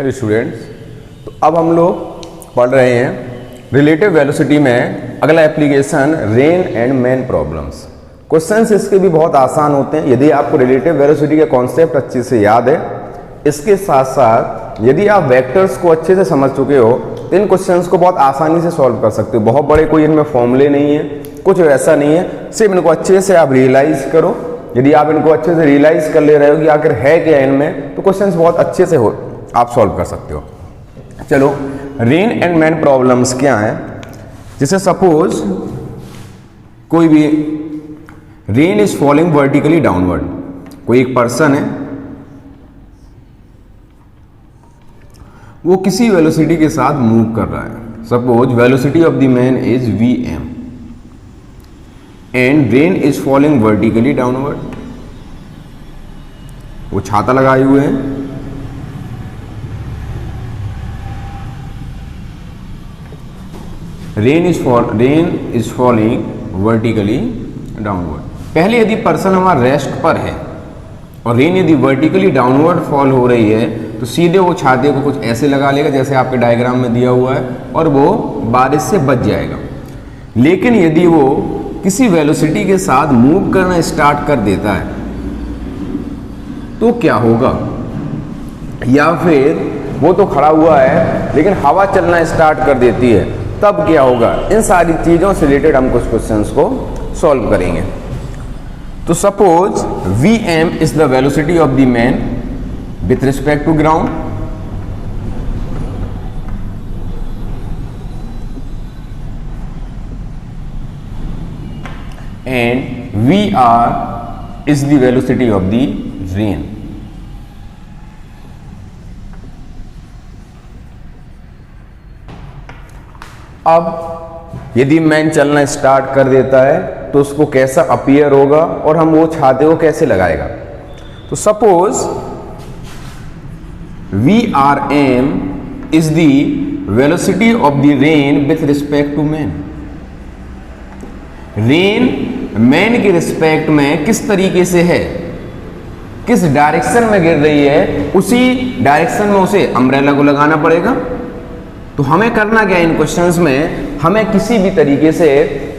Hello students, तो अब हम लोग पढ़ रहे हैं रिलेटिव वेलोसिटी में अगला application rain and man problems. Questions इसके भी बहुत आसान होते हैं यदि आपको रिलेटिव वेलोसिटी के कॉन्सेप्ट अच्छे से याद है। इसके साथ साथ यदि आप वेक्टर्स को अच्छे से समझ चुके हो तो इन क्वेश्चंस को बहुत आसानी से सॉल्व कर सकते हो। बहुत बड़े कोई इनमें फॉर्मूले नहीं है, कुछ वैसा नहीं है, सिर्फ इनको अच्छे से आप रियलाइज करो। यदि आप इनको अच्छे से रियलाइज कर ले रहे हो कि आखिर है क्या इनमें, तो क्वेश्चंस बहुत अच्छे से हो आप सॉल्व कर सकते हो। चलो, रेन एंड मैन प्रॉब्लम्स क्या हैं? जैसे सपोज कोई भी rain is falling vertically downward, कोई एक पर्सन है, वो किसी वेलोसिटी के साथ मूव कर रहा है। Suppose velocity of the man is vm and rain is falling vertically downward. वो छाता लगाए हुए हैं, rain is falling vertically downward. पहले यदि पर्सन हमारा रेस्ट पर है और रेन यदि वर्टिकली डाउनवर्ड फॉल हो रही है तो सीधे वो छाते को कुछ ऐसे लगा लेगा जैसे आपके डायग्राम में दिया हुआ है और वो बारिश से बच जाएगा। लेकिन यदि वो किसी वेलोसिटी के साथ मूव करना स्टार्ट कर देता है तो क्या होगा? या फिर वो तो खड़ा हुआ है लेकिन हवा चलना स्टार्ट कर देती है, तब क्या होगा? इन सारी चीजों से रिलेटेड हम कुछ क्वेश्चंस को सॉल्व करेंगे। तो suppose vm is the velocity of the man with respect to ground, and vr is the velocity of the rain. अब यदि मैन चलना स्टार्ट कर देता है तो उसको कैसा अपीयर होगा और हम वो छाते को कैसे लगाएगा? तो suppose Vrm is the velocity of the rain with respect to man. Rain man के रिस्पेक्ट में किस तरीके से है, किस डायरेक्शन में गिर रही है, उसी डायरेक्शन में उसे अम्ब्रेला को लगाना पड़ेगा। तो हमें करना क्या इन क्वेश्चंस में? हमें किसी भी तरीके से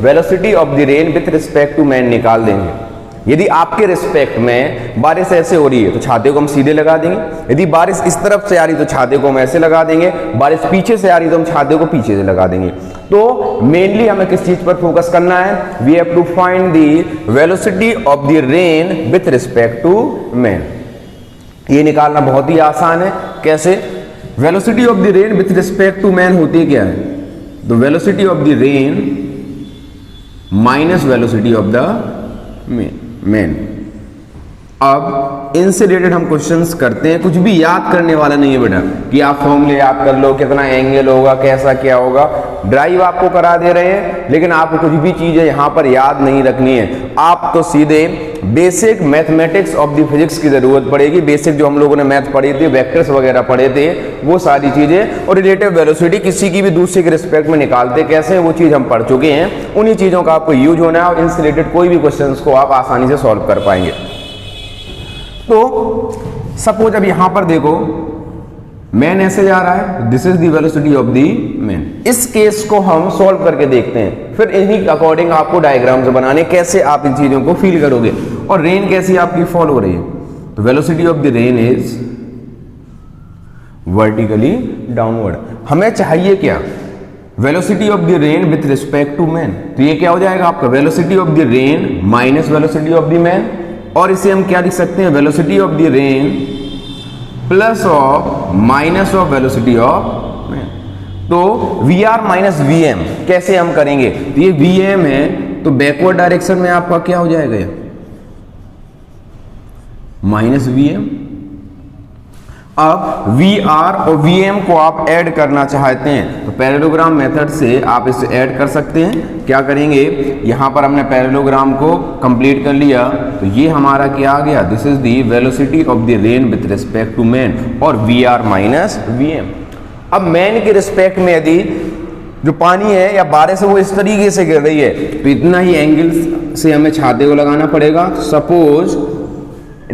velocity of the rain with respect to man निकाल देंगे। यदि आपके रिस्पेक्ट में बारिश ऐसे हो रही है तो छाते को हम सीधे लगा देंगे, यदि बारिश इस तरफ से आ रही तो छाते को हम ऐसे लगा देंगे, बारिश पीछे से आ रही तो हम छाते को पीछे से लगा देंगे। तो मेनली हमें किस चीज पर फोकस करना है? We have to find the velocity of the rain with respect to man. ये निकालना बहुत ही आसान है। कैसे? Velocity of the rain with respect to man होती क्या है? The velocity of the rain minus velocity of the man. अब इनसे रिलेटेड हम क्वेश्चंस करते हैं। कुछ भी याद करने वाला नहीं है बेटा कि आप फॉर्मूले याद कर लो, कितना एंगल होगा, कैसा क्या होगा। ड्राइव आपको करा दे रहे हैं लेकिन आपको कुछ भी चीजें यहां पर याद नहीं रखनी है। आपको सीधे basic mathematics of the physics की जरूरत पड़ेगी। बेसिक जो हम लोगों ने मैथ पढ़े थे, वेक्टर्स वगैरह पढ़े थे, वो सारी चीजें, और रिलेटिव वेलोसिटी किसी की भी दूसरे के रिस्पेक्ट में निकालते कैसे, वो चीज हम पढ़ चुके हैं। उन्हीं चीजों का आपको यूज होना है और इनसे रिलेटेड कोई भी क्वेश्चन को आप आसानी से सॉल्व कर पाएंगे। तो सपोज अब यहां पर देखो, मैन ऐसे जा रहा है, this is the velocity of the man. इस केस को हम सॉल्व करके देखते हैं, फिर इन्हीं अकॉर्डिंग आपको डायग्राम्स बनाने, कैसे आप इन चीजों को फील करोगे और रेन कैसी आपकी फॉल हो रही है। तो velocity of the rain is vertically downward. हमें चाहिए क्या? Velocity of the rain with respect to man. तो ये क्या हो जाएगा आपका? Velocity of the rain minus velocity of the man, और इसे हम क्या लिख सकते हैं? Velocity of the rain plus of minus of velocity of man. तो Vr माइनस Vm कैसे हम करेंगे? तो ये Vm है तो बैकवर्ड डायरेक्शन में आपका क्या हो जाएगा? ये माइनस Vm। अब Vr और Vm को आप ऐड करना चाहते हैं तो पैरेललोग्राम मेथड से आप इसे ऐड कर सकते हैं। क्या करेंगे? यहां पर हमने पैरेललोग्राम को कंप्लीट कर लिया तो ये हमारा क्या आ गया? This is the velocity of the rain with respect to man और Vr माइनस Vm। अब मैन के रिस्पेक्ट में यदि जो पानी है या बारिश है वो इस तरीके से गिर रही है तो इतना ही एंगल से हमें छाते को लगाना पड़ेगा। Suppose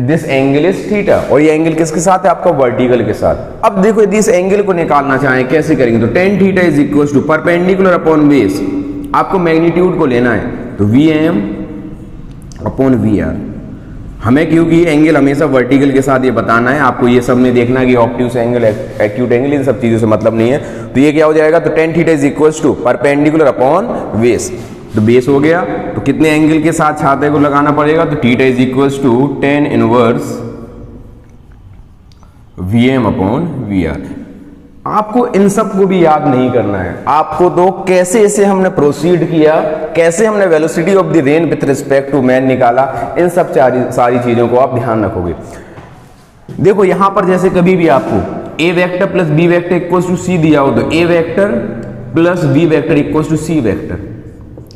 this angle is theta, और ये एंगल किसके साथ है? आपका वर्टिकल के साथ। अब देखो यदि इस एंगल को निकालना चाहें कैसे करेंगे? तो tan theta is equal to perpendicular upon base, आपको मैग्नीट्यूड को लेना है, तो V M upon we are. हमें क्योंकि एंगल हमेशा वर्टिकल के साथ ये बताना है, आपको ये सब में देखना है कि ऑब्ट्यूस एंगल, एक्यूट एंगल, इन सब चीजों से मतलब नहीं है। तो ये क्या हो जाएगा? तो tan theta is equal to perpendicular upon base, तो बेस हो गया, तो कितने एंगल के साथ छाते को लगाना पड़ेगा? तो theta is equal to tan inverse V M upon we are. आपको इन सब को भी याद नहीं करना है, आपको तो कैसे इसे हमने प्रोसीड किया, कैसे हमने velocity of the rain with respect to man निकाला, इन सब सारी चीजों को आप ध्यान रखोगे। देखो यहां पर जैसे कभी भी आपको A vector plus B vector equal to C दिया हो, तो A vector plus B vector equal to C vector,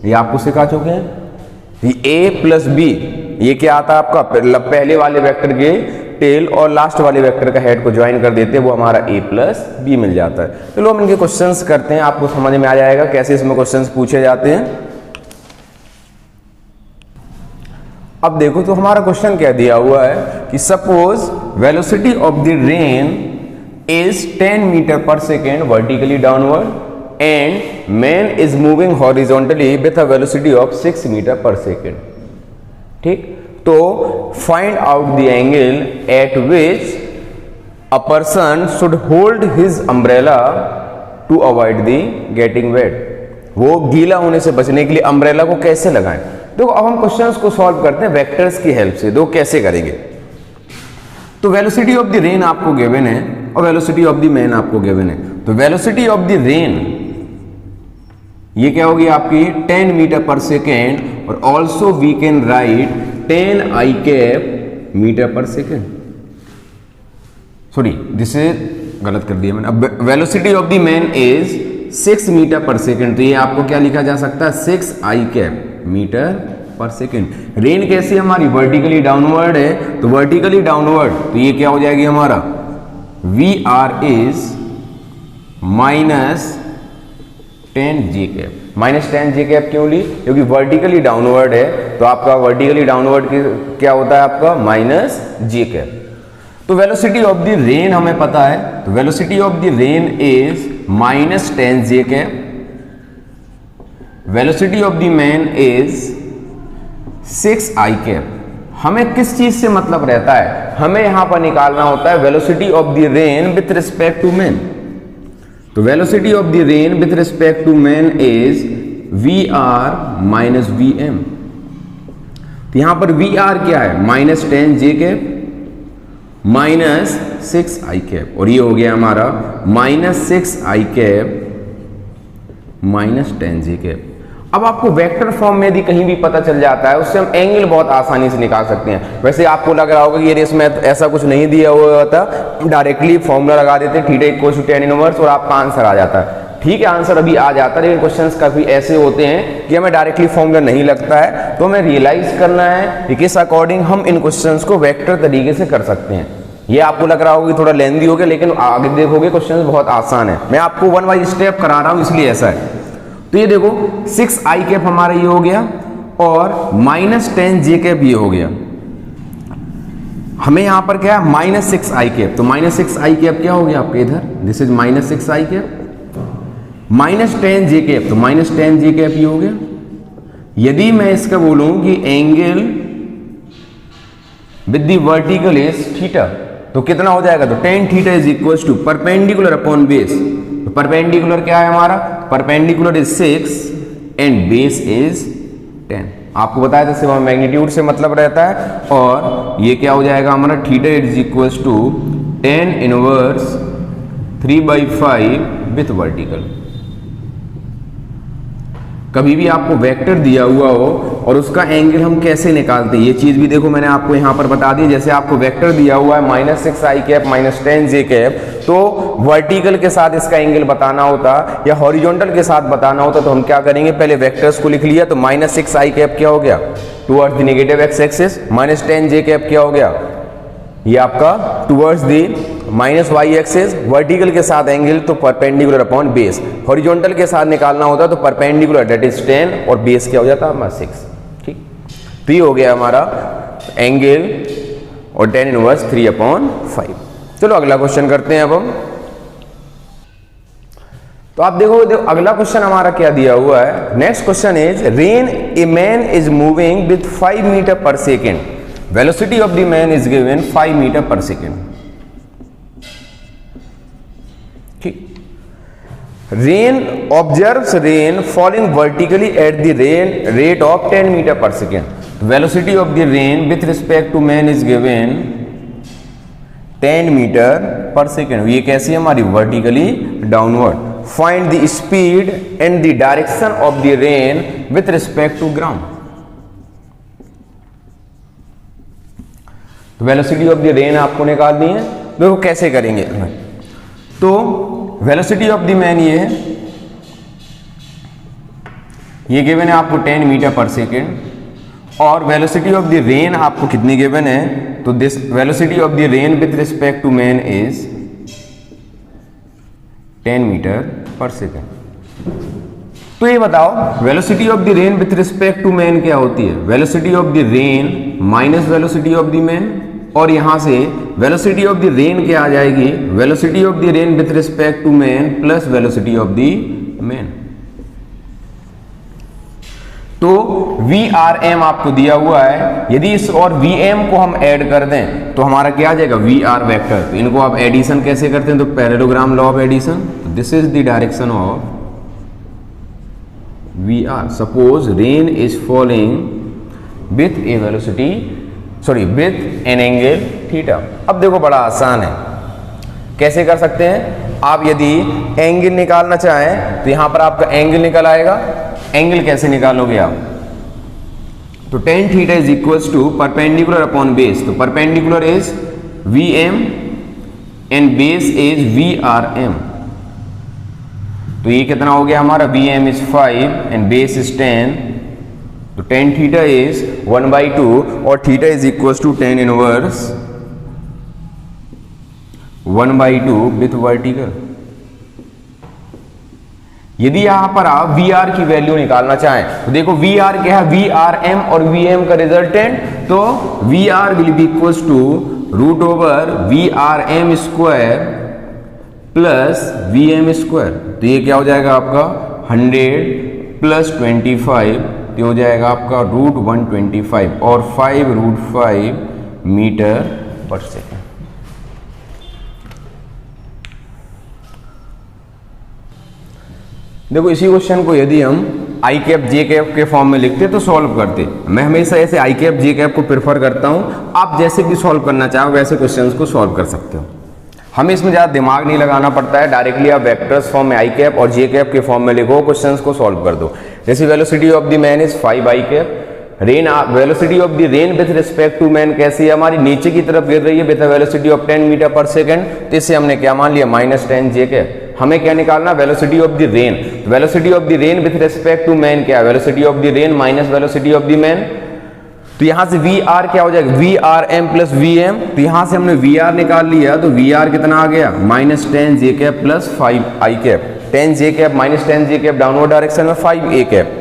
ये आपको सिखा चुके हैं। ए प्लस बी ये क्या आता है आपका? पहले वाले वेक्टर के टेल और लास्ट वाले वेक्टर का हेड को ज्वाइन कर देते हैं, वो हमारा ए प्लस बी मिल जाता है। चलो हम इनके क्वेश्चंस करते हैं, आपको समझ में आ जाएगा कैसे इसमें क्वेश्चंस पूछे जाते हैं। अब देखो तो हमारा क्वेश्चन क्या दिया हुआ है कि suppose velocity of the rain is 10 metre per second vertically downward and man is moving horizontally with a velocity of 6 metre per second. ठीक, तो find out the angle at which a person should hold his umbrella to avoid the getting wet. वो गीला होने से बचने के लिए umbrella को कैसे लगाएं? देखो अब हम क्वेश्चंस को सॉल्व करते हैं वेक्टर्स की हेल्प से। देखो कैसे करेंगे? तो वेलोसिटी ऑफ द रेन आपको गिवन है और वेलोसिटी ऑफ द मैन आपको गिवन है। तो वेलोसिटी ऑफ द रेन ये क्या होगी आपकी? 10 मीटर पर सेकेंड, और also we can write 10 I cap metre per second. Sorry, this is गलत कर दिया मैंने। अब velocity of the man is 6 metre per second, तो ये आपको क्या लिखा जा सकता है? 6 आई cap metre per second. Rain कैसी हमारी? वर्टिकली डाउनवर्ड है, तो वर्टिकली डाउनवर्ड तो ये क्या हो जाएगी हमारा? We r is minus 10 ji cap. Minus 10 ji cap क्यों ली? क्योंकि वर्टिकली डाउनवर्ड है, तो आपका वर्टिकली डाउनवर्ड क्या होता है आपका? माइनस जी कैप। तो वेलोसिटी ऑफ द रेन हमें पता है, तो velocity of the rain is minus 10 J cap. Velocity of the man is 6 I cap. हमें किस चीज से मतलब रहता है? हमें यहां पर निकालना होता है velocity of the rain with respect to man. तो velocity of the rain with respect to man is we are minus V M. तो यहां पर वी आर क्या है? माइनस 10 जे कैप माइनस 6 आई कैप, और ये हो गया हमारा माइनस 6 आई कैप माइनस 10 जी कैप। अब आपको वेक्टर फॉर्म में यदि कहीं भी पता चल जाता है, उससे हम एंगल बहुत आसानी से निकाल सकते हैं। वैसे आपको लग रहा होगा कि ये इसमें ऐसा कुछ नहीं दिया हुआ होता, डायरेक्टली फॉर्मूला लगा देते हैं theta equal to tan inverse और आपका आंसर आ जाता है। ठीक है, आंसर अभी आ जाता है, लेकिन क्वेश्चंस काफी ऐसे होते हैं कि हमें डायरेक्टली फॉर्मूला नहीं लगता है, तो हमें रियलाइज करना है कि किस अकॉर्डिंग हम इन क्वेश्चंस को वेक्टर तरीके से कर सकते हैं। ये आपको लग रहा होगा कि थोड़ा लेंदी हो गया, लेकिन आगे देखोगे क्वेश्चन बहुत आसान है। मैं आपको वन बाई स्टेप करा रहा हूं, इसलिए ऐसा है। तो ये देखो 6 आई कैप हमारा ये हो गया और माइनस 10 जे कैप ये हो गया। हमें यहां पर क्या है? माइनस 6 आई कैप। तो माइनस 6 आई कैप क्या हो गया आपके इधर? This is minus 6 I cap minus 10 J cap, तो माइनस 10 जे कैप ये हो गया। यदि मैं इसका बोलूं कि angle with the vertical is theta, तो कितना हो जाएगा? तो tan theta is equal to perpendicular upon base. तो परपेंडिकुलर क्या है हमारा? Perpendicular is 6 and base is 10। आपको बताया था सिर्फ मैग्नीट्यूड से मतलब रहता है, और ये क्या हो जाएगा हमारा? Theta is equal to tan inverse 3/5 with vertical. कभी भी आपको वेक्टर दिया हुआ हो और उसका एंगल हम कैसे निकालते हैं, ये चीज भी देखो मैंने आपको यहां पर बता दी। जैसे आपको वेक्टर दिया हुआ है माइनस 6 आई कैप माइनस 10 जे कैप, तो वर्टिकल के साथ इसका एंगल बताना होता या हॉरिजॉन्टल के साथ बताना होता, तो हम क्या करेंगे? पहले वेक्टर्स को लिख लिया। तो माइनस 6 आई कैप क्या हो गया? Towards the negative x axis. Minus 10 J cap क्या हो गया? ये आपका towards the minus y axis. Vertical के साथ एंगल तो परपेंडिकुलर अपॉन बेस। हॉरिजॉन्टल के साथ निकालना होता तो परपेंडिकुलर दैट इज 10 और बेस क्या हो जाता है हमारा 6। ठीक, तो ये हो गया हमारा एंगल और tan इनवर्स 3/5। चलो अगला क्वेश्चन करते हैं अब हम। तो आप देखो अगला क्वेश्चन हमारा क्या दिया हुआ है। Next question is rain a man is moving with 5 metre per second, velocity of the man is given 5 metre per second. ठीक, rain observes rain falling vertically at the rate of 10 metre per second. Velocity of the rain with respect to man is given 10 metre per second. ये कैसी है हमारी, vertically downward. Find the speed and the direction of the rain with respect to ground. तो velocity of the rain आपको निकालनी है। देखो कैसे करेंगे। तो वेलोसिटी ऑफ द मैन ये है, ये गिवन है आपको 10 मीटर पर सेकेंड, और वेलोसिटी ऑफ द रेन आपको कितनी गिवन है, तो this velocity of the rain with respect to man is 10 metre per second. तो ये बताओ velocity of the rain with respect to man क्या होती है, velocity of the rain minus velocity of the man, और यहां से वेलोसिटी ऑफ द रेन क्या आ जाएगी, velocity of the rain with respect to man plus velocity of the man. तो VRM आपको दिया हुआ है, यदि इस और VM को हम ऐड कर दें तो हमारा क्या आ जाएगा, VR वेक्टर। तो इनको आप एडिशन कैसे करते हैं, तो parallelogram law of addition. This is the direction of VR। Suppose rain is falling with a velocity with an angle theta. अब देखो बड़ा आसान है, कैसे कर सकते हैं आप। यदि एंगल निकालना चाहें तो यहां पर आपका एंगल निकल आएगा। एंगल कैसे निकालोगे आप, तो tan theta is equals to perpendicular upon base. तो perpendicular is VM and base is VRM। तो ये कितना हो गया हमारा, VM is 5 and base is 10। तो tan थीटा इज 1/2 और theta is equals to tan inverse 1/2 with vertical. यदि यहां पर आप VR की वैल्यू निकालना चाहें तो देखो VR क्या है, VRM और VM का रिजल्टेंट। तो VR will be equals to √VRM square plus VM square. तो ये क्या हो जाएगा आपका 100 प्लस 25, तो हो जाएगा आपका √125 और 5√5 मीटर पर सेकेंड। देखो इसी क्वेश्चन को यदि हम आई कैप जे कैप के फॉर्म में लिखते तो सॉल्व करते। मैं हमेशा ऐसे आई कैप जे कैप को प्रेफर करता हूं। आप जैसे भी सॉल्व करना चाहो वैसे क्वेश्चंस को सॉल्व कर सकते हो। हमें इसमें ज़्यादा दिमाग नहीं लगाना पड़ता है, डायरेक्टली आप वेक्टर्स फॉर्म में आई कैप और जे कैप के फॉर्म में लिखो, क्वेश्चंस को सॉल्व कर दो। जैसे velocity of the man is 5 I cap, rain velocity of the rain with respect to man कैसी है हमारी, नीचे की तरफ गिर रही है with velocity of 10 metre per second. तो इससे हमने क्या मान लिया, -10 जे कैप। हमें क्या निकालना, velocity of the rain. Velocity of the rain with respect to man क्या है, velocity of the rain minus velocity of the man. तो यहां से VR क्या हो जाएगा, VRM प्लस VM। तो यहां से हमने VR निकाल लिया, तो VR कितना आ गया, -10 जे कैप प्लस 5 आई कैप। 10 जे कैप माइनस 10 जे कैप डाउनवर्ड डायरेक्शन में 5 ए कैप।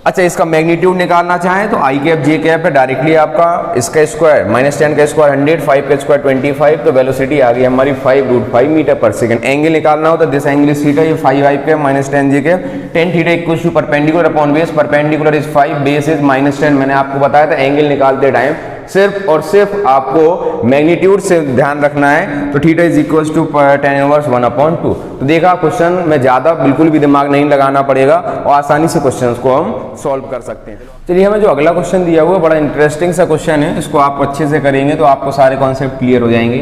अच्छा, इसका मैग्नीट्यूड निकालना चाहें तो आई कैप जे कैप है, डायरेक्टली आपका इसका स्क्वायर, -10 का स्क्वायर 100, 5 का स्क्वायर 25। तो वेलोसिटी आ गई हमारी 5√5 मीटर पर सेकंड। एंगल निकालना हो तो दिस एंगल इज थीटा, ये 5 आई cap -10 J cap. tan theta equals to perpendicular upon base, perpendicular is 5, base is -10। मैंने आपको बताया था एंगल निकालते टाइम सिर्फ और सिर्फ आपको मैग्नीट्यूड से ध्यान रखना है। तो theta is equals to tan inverse 1/2। तो देखा क्वेश्चन में ज्यादा बिल्कुल भी दिमाग नहीं लगाना पड़ेगा और आसानी से क्वेश्चंस को हम सॉल्व कर सकते हैं। चलिए हमें जो अगला क्वेश्चन दिया हुआ है बड़ा इंटरेस्टिंग सा क्वेश्चन है, इसको आप अच्छे से करेंगे तो आपको सारे कॉन्सेप्ट क्लियर हो जाएंगे।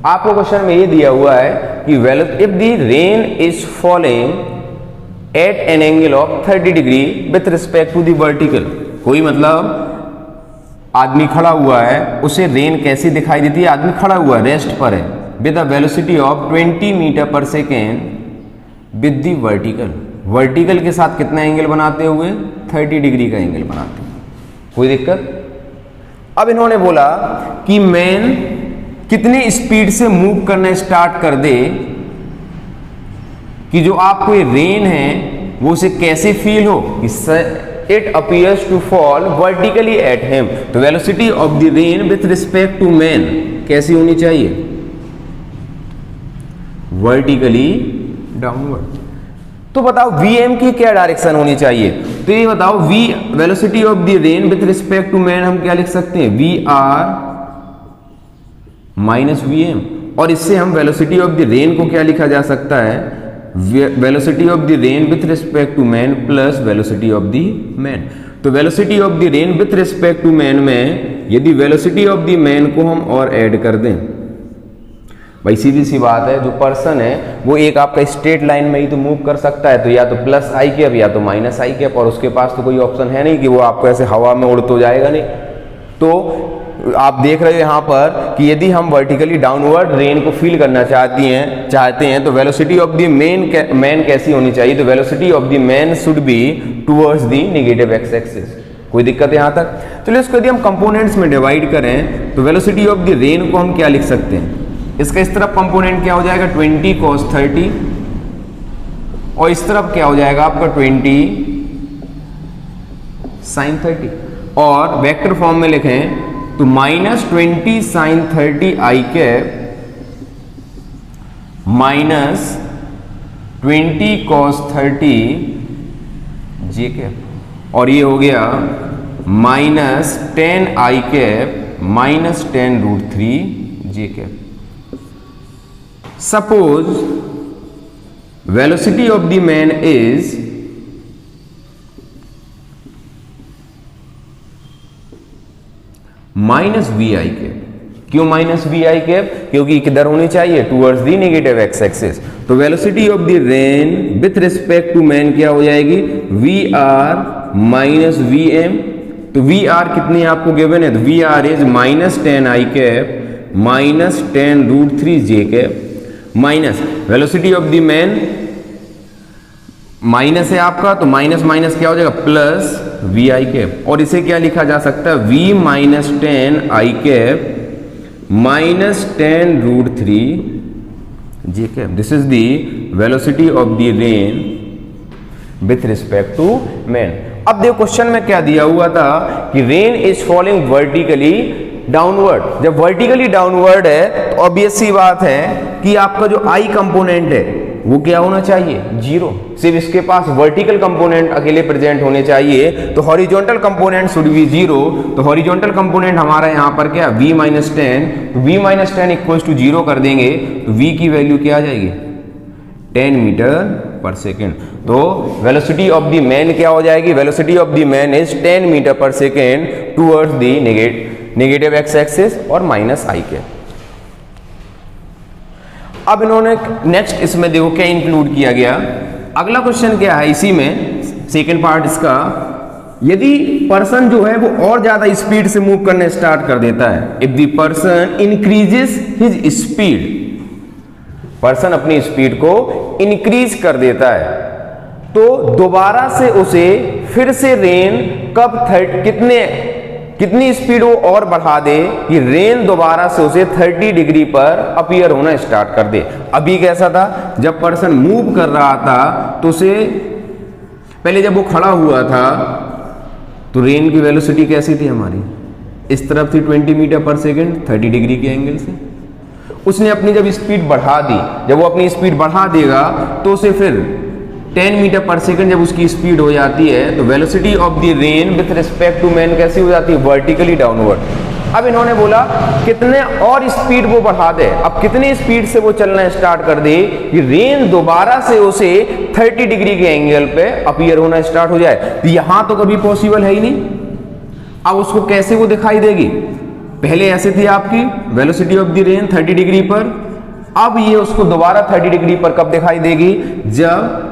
आपको क्वेश्चन में ये दिया हुआ है कि if the rain is falling at an angle of 30 degree with respect to the vertical. कोई मतलब आदमी खड़ा हुआ है, उसे रेन कैसी दिखाई देती है, आदमी खड़ा हुआ है, रेस्ट पर है, with the velocity of 20 metre per second with the vertical. Vertical के साथ कितना एंगल बनाते हुए, 30 डिग्री का एंगल बनाते हुए। कोई दिक्कत। अब इन्होंने बोला कि मैन कितने स्पीड से मूव करना स्टार्ट कर दे कि जो आपको ये रेन है वो उसे कैसे फील हो, it appears to fall vertically at him. तो velocity of the rain with respect to man कैसी होनी चाहिए? vertically downward. तो बताओ Vm की क्या डायरेक्शन होनी चाहिए? तो ये बताओ V velocity of the rain with respect to man हम क्या लिख सकते हैं? VR माइनस Vm, और इससे हम वेलोसिटी ऑफ द रेन को क्या लिखा जा सकता है? Velocity of the rain with respect to man plus velocity of the man. तो velocity of the rain with respect to man में यदि वेलोसिटी ऑफ द मैन को हम और ऐड कर दें, भाई सीधी सी बात है, जो पर्सन है वो एक आपका स्ट्रेट लाइन में ही तो मूव कर सकता है, तो या तो प्लस आई कैप या तो माइनस आई कैप, और उसके पास तो कोई ऑप्शन है नहीं कि वो आपको ऐसे हवा में उड़ तो जाएगा नहीं. तो आप देख रहे हो यहाँ पर कि यदि हम वर्टिकली डाउनवर्ड रेन को फील करना चाहते हैं तो वेलोसिटी ऑफ द मैन कैसी होनी चाहिए? तो velocity of the man should be towards the negative x axis. कोई दिक्कत है यहाँ तक? चलिए इसको यदि हम कंपोनेंट्स में डिवाइड करें तो वेलोसिटी ऑफ द रेन को हम क्या लिख सकते हैं? इसका इस तरफ कंपोनेंट क्या हो जाएगा? 20 cos 30, और इस तरफ क्या हो जाएगा आपका 20 sin 30. और वेक्टर फॉर्म में लिखें तो -20 sin 30 I cap minus 20 cos 30 J cap, और ये हो गया -10 आई cap minus 10 √3 J cap. Suppose velocity of the man is minus we I cap. क्यों माइनस वी आई कैप? क्योंकि किधर होनी चाहिए? Towards the negative x axis. तो velocity of the rain with respect to man क्या हो जाएगी? V are minus V M. तो वी आर कितनी आपको गिवन है? तो we r is -10 I cap minus 10 √3 J cap minus velocity of the man minus है आपका, तो माइनस माइनस क्या हो जाएगा? प्लस वी आई कैप, और इसे क्या लिखा जा सकता है? v minus 10 I cap minus 10 √3 J cap. This is the velocity of the rain with respect to man. अब देखो क्वेश्चन में क्या दिया हुआ था कि rain is falling vertically downward. जब वर्टिकली डाउनवर्ड है तो ऑब्वियस सी बात है कि आपका जो आई कंपोनेंट है वो क्या होना चाहिए? 0. सिर्फ इसके पास वर्टिकल कंपोनेंट अकेले प्रेजेंट होने चाहिए, तो हॉरिजॉन्टल कंपोनेंट शुड बी 0. तो हॉरिजॉन्टल कंपोनेंट हमारा यहाँ पर क्या? v minus 10. तो v माइनस 10 इक्वल्स टू 0 कर देंगे तो v की वैल्यू क्या आ जाएगी? 10 मीटर पर सेकेंड. तो वेलोसिटी ऑफ द मैन क्या हो जाएगी? Velocity of the man is 10 metre per second towards the negative x axis और माइनस आई के. अब इन्होंने नेक्स्ट इसमें देखो क्या इंक्लूड किया गया. अगला क्वेश्चन क्या है इसी में, सेकेंड पार्ट इसका, यदि पर्सन जो है वो और ज्यादा स्पीड से मूव करने स्टार्ट कर देता है, if the person increases his speed, person अपनी स्पीड को इंक्रीज कर देता है, तो दोबारा से उसे फिर से रेन कब कितनी स्पीड वो और बढ़ा दे कि रेन दोबारा से उसे 30 डिग्री पर अपीयर होना स्टार्ट कर दे. अभी कैसा था? जब पर्सन मूव कर रहा था तो उसे पहले जब वो खड़ा हुआ था तो रेन की वेलोसिटी कैसी थी हमारी? इस तरफ थी 20 मीटर पर सेकेंड 30 डिग्री के एंगल से. उसने अपनी जब स्पीड बढ़ा दी, जब वो अपनी स्पीड बढ़ा देगा तो उसे फिर 10 मीटर पर सेकेंड जब उसकी स्पीड हो जाती है तो velocity of the rain with respect to man कैसी हो जाती है? Vertically downward. अब इन्होंने बोला कितने और स्पीड वो बढ़ा दे. अब कितनी स्पीड से वो चलना स्टार्ट कर दे कि रेन दोबारा से उसे 30 डिग्री के एंगल पे अपीयर होना स्टार्ट हो जाए. तो यहां तो कभी पॉसिबल है ही नहीं. अब उसको कैसे वो दिखाई देगी? पहले ऐसे थी आपकी velocity of the rain 30 degree पर, अब ये उसको दोबारा 30 डिग्री पर कब दिखाई देगी? जब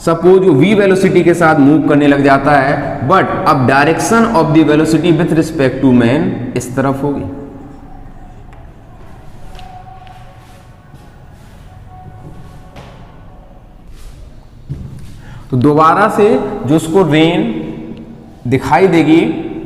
सपोज v वेलोसिटी के साथ मूव करने लग जाता है, बट अब direction of the velocity with respect to man इस तरफ होगी. तो दोबारा से जो उसको रेन दिखाई देगी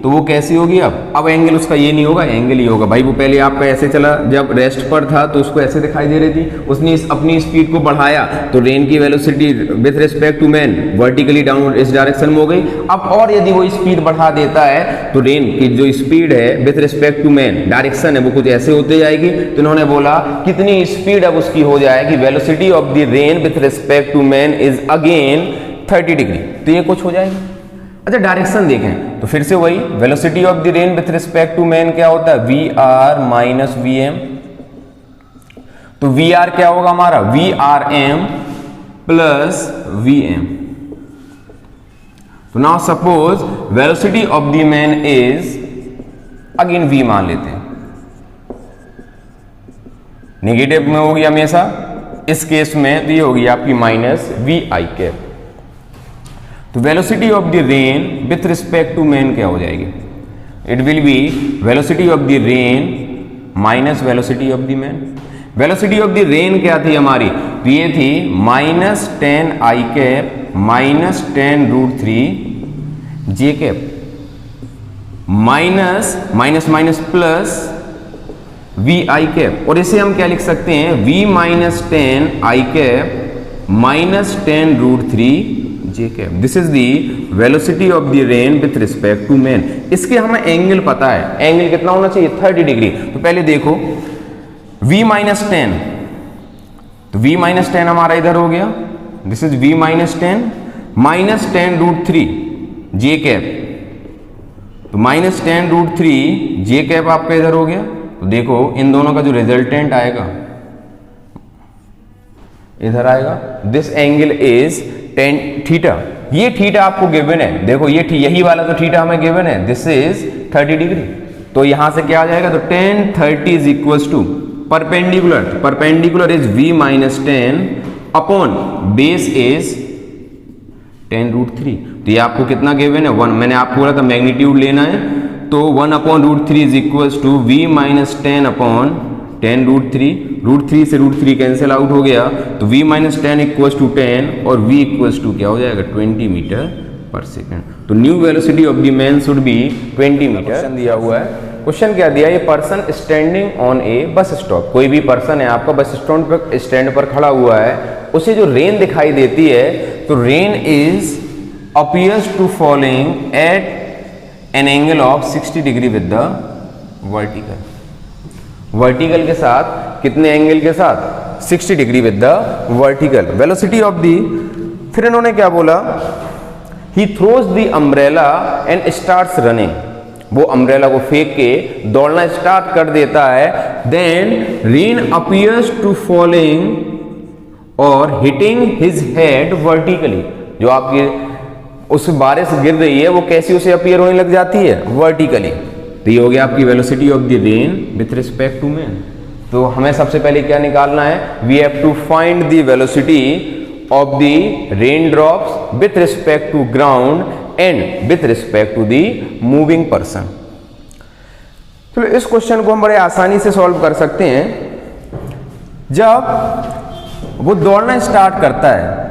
तो वो कैसी होगी? अब एंगल उसका ये नहीं होगा, एंगल ही होगा भाई। वो पहले आपका ऐसे चला, जब रेस्ट पर था तो उसको ऐसे दिखाई दे रही थी, उसने अपनी स्पीड को बढ़ाया तो रेन की velocity with respect to man vertically downward इस डायरेक्शन में हो गई। अब और यदि वो स्पीड बढ़ा देता है तो रेन की जो स्पीड है with respect to man direction है वो कुछ ऐसे होते जाएगी। तो इन्होंने बोला कितनी स्पीड अब उसकी हो जाएगी, velocity of the rain with respect to man is again 30 degree. तो ये कुछ हो जाएगी। अच्छा डायरेक्शन देखें तो फिर से वही velocity of the rain with respect to man क्या होता है? V are minus V M. तो वी आर क्या होगा हमारा? We R M plus V M. तो now suppose velocity of the man is, again V मान लेते हैं, नेगेटिव में होगी हमेशा, इस केस में तो ये होगी आपकी माइनस वी आई कैप। तो velocity of the rain with respect to man क्या हो जाएगी? It will be velocity of the rain minus velocity of the man. Velocity of the rain क्या थी हमारी? तो ये थी माइनस 10 आई कैप माइनस 10 रूट 3 जे cap, minus minus minus plus v आई cap. और इसे हम क्या लिख सकते हैं? V minus 10 I cap minus 10 root 3 J cap. This is the velocity of the rain with respect to man. इसके हमें एंगल पता है, एंगल कितना होना चाहिए? 30 डिग्री। तो पहले देखो v माइनस 10, तो v माइनस 10 हमारा इधर हो गया, this is v minus 10 minus 10 root 3 J cap. तो माइनस 10 रूट 3 जे कैप आपका इधर हो गया। तो देखो इन दोनों का जो रिजल्टेंट आएगा इधर आएगा। This angle is 10 theta. ये थीटा आपको गिवन है, देखो ये यही वाला तो थीटा हमें गिवन है, दिस इज 30 डिग्री। तो यहां से क्या आ जाएगा? तो 10 30 is equals to perpendicular, perpendicular is v minus 10 upon base is 10 root 3। तो ये आपको कितना गिवन है? 1। मैंने आपको बोला था मैग्नीट्यूड लेना है, तो 1 upon root 3 is equals to v minus 10 upon 10 root 3। Root 3 से रूट 3 कैंसिल आउट हो गया, तो v माइनस 10 इक्वल्स टू 10 और v इक्वल्स टू क्या हो जाएगा? 20 मीटर पर सेकेंड। तो new velocity of the man should be 20 metre. Question दिया हुआ है, क्वेश्चन क्या दिया? ये person standing on A bus stop. कोई भी पर्सन है आपका बस स्टैंड पर खड़ा हुआ है, उसे जो रेन दिखाई देती है, तो rain is appears to falling at an angle of 60 degree with the vertical. Vertical के साथ कितने एंगल के साथ? 60 degree with the vertical. Velocity of दी, फिर इन्होंने क्या बोला? He throws the umbrella and starts running. वो अम्ब्रेला को फेंक के दौड़ना स्टार्ट कर देता है। Then rain appears to falling और हिटिंग हिज हेड वर्टिकली। जो आपकी उस बारिश गिर रही है वो कैसी उसे अपीयर होने लग जाती है? वर्टिकली। तो ये हो गया आपकी velocity of the rain with respect to man. तो हमें सबसे पहले क्या निकालना है? We have to find the velocity of the rain drops with respect to ground and with respect to the moving person. चलो इस क्वेश्चन को हम बड़े आसानी से सॉल्व कर सकते हैं। जब वो दौड़ना स्टार्ट करता है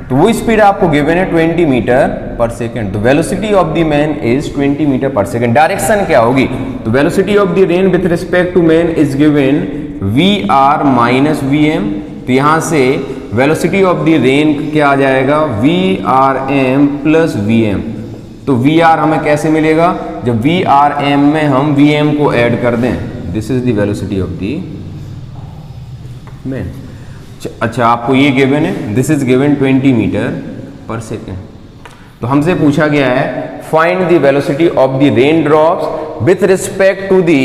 तो वो स्पीड आपको गिवन है 20 मीटर पर सेकेंड। तो velocity of the man is 20 metre per second. Direction क्या होगी? तो velocity of the rain with respect to man is given v are minus V M. तो यहां से वेलोसिटी ऑफ द रेन क्या आ जाएगा? V R M plus V M. तो वी आर हमें कैसे मिलेगा? जब वी आर एम में हम वी एम को ऐड कर दें। This is the velocity of the man. अच्छा आपको ये गिवन है, this is given 20 metre per second. तो हमसे पूछा गया है find the velocity of the rain drops with respect to the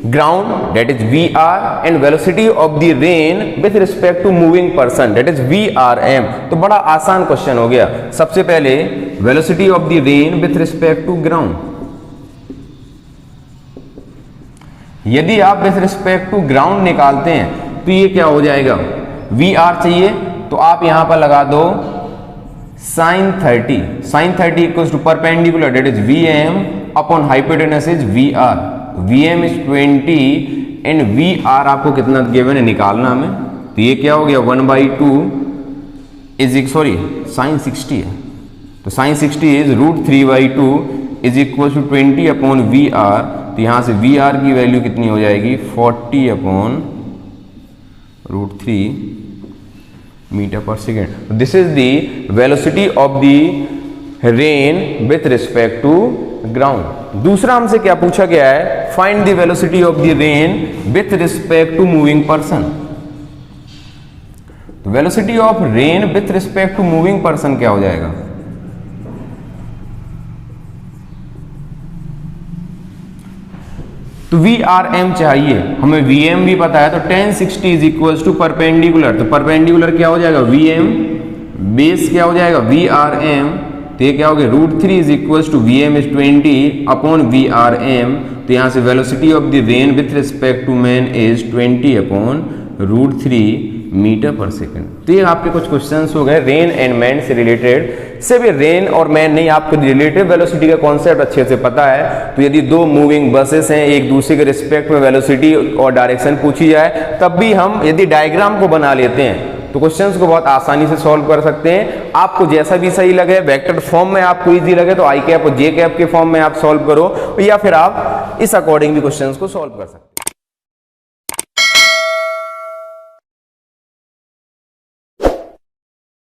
ground, that is we r, and velocity of the rain with respect to moving person, that is we are m. तो बड़ा आसान question हो गया। सबसे पहले velocity of the rain with respect to ground. यदि आप with respect to ground निकालते हैं तो ये क्या हो जाएगा? वी आर चाहिए तो आप यहां पर लगा दो sine 30। Sine 30 equals to perpendicular, that is v M upon hypotenuse is we r. V m is 20 and v are आपको कितना गिवन है निकालना हमें। तो ये क्या हो गया? 1/2 इज सॉरी साइन 60 है। तो sine 60 is √3/2 is equal to 20 upon we r, तो यहाँ से वी आर की वैल्यू कितनी हो जाएगी 40 upon √3 metre per second. This is the velocity of the rain with respect to ground. दूसरा हमसे क्या पूछा गया है, find the velocity of the rain with respect to moving person. तो velocity of rain with respect to moving person क्या हो जाएगा, तो वी आर एम चाहिए हमें, वी एम भी पता है, तो 1060 इज इक्वल टू परपेंडिकुलर, तो परपेंडिकुलर क्या हो जाएगा वी एम, बेस क्या हो जाएगा वी आर एम, तो ये क्या हो गया √3 is equal to v m is 20 upon we are m, तो यहां से velocity of the rain with respect to man is 20 upon √3 metre per second. तो ये आपके कुछ क्वेश्चंस हो गए रेन एंड मैन से रिलेटेड। सिर्फ रेन और मैन नहीं, आपको रिलेटिव वेलोसिटी का कॉन्सेप्ट अच्छे से पता है, तो यदि दो मूविंग बसेस हैं, एक दूसरे के रिस्पेक्ट में वेलोसिटी और डायरेक्शन पूछी जाए, तब भी हम यदि डायग्राम को बना लेते हैं तो क्वेश्चंस को बहुत आसानी से सॉल्व कर सकते हैं। आपको जैसा भी सही लगे, वेक्टर फॉर्म में आपको इजी लगे तो आई कैप और जे कैप के फॉर्म में आप सॉल्व करो, या फिर आप इस अकॉर्डिंग भी क्वेश्चंस को सॉल्व कर सकते हैं।